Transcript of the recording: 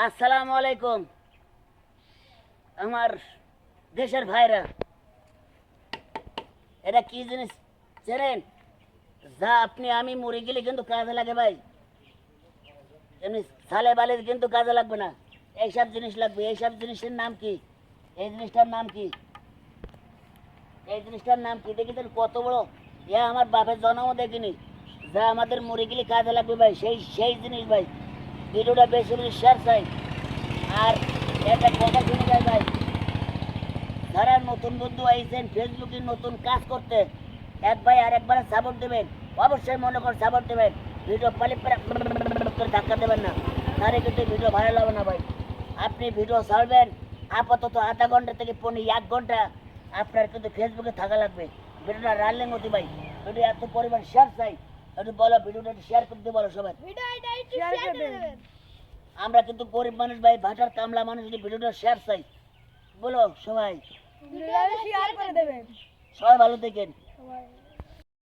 আসসালামু আলাইকুম আমার দেশের ভাইরা। এটা কি জিনিস চেনেন? যা আপনি আমি মরে গেলে কিন্তু কাজে লাগে ভাই, এমনি সালে বালে কিন্তু কাজে লাগবে না। এইসব জিনিস লাগবে। এইসব জিনিসের নাম কি? এই জিনিসটার নাম কি? এই জিনিসটার নাম কি দেখেছেন? কত বড়! ইয়া আমার বাপের জন্মও দেখিনি। যা আমাদের মরে গেলে কাজে লাগবে ভাই, সেই সেই জিনিস ভাই। ভিডিওটা বেশি বেশি শেয়ার চাই। আর একটা কথা শুনে যায় ভাই, যারা নতুন বন্ধু আইছেন ফেসবুকে নতুন কাজ করতে, এক ভাই আর একবারে সাপোর্ট দেবেন। অবশ্যই মনে করে সাপোর্ট দেবেন। ভিডিও পালি করে ধাক্কা দেবেন না, তাহলে কিন্তু ভিডিও ভাইরাল হবে না ভাই। আপনি ভিডিও ছাড়বেন আপাতত আধা ঘন্টা থেকে 1 ঘন্টা আপনার কিন্তু ফেসবুকে থাকা লাগবে। ভিডিওটা রানিং হতে ভাই, ভিডিও এত পরিমাণ শেয়ার চাই। একটু বলো ভিডিওটা শেয়ার করতে বলো সবাই। আমরা কিন্তু গরিব মানুষ ভাই, ভাটার কামলা মানুষ, ভিডিওটা শেয়ার চাই। বলো সবাই। শেয়ার করে দেবেন। সবাই ভালো থাকেন।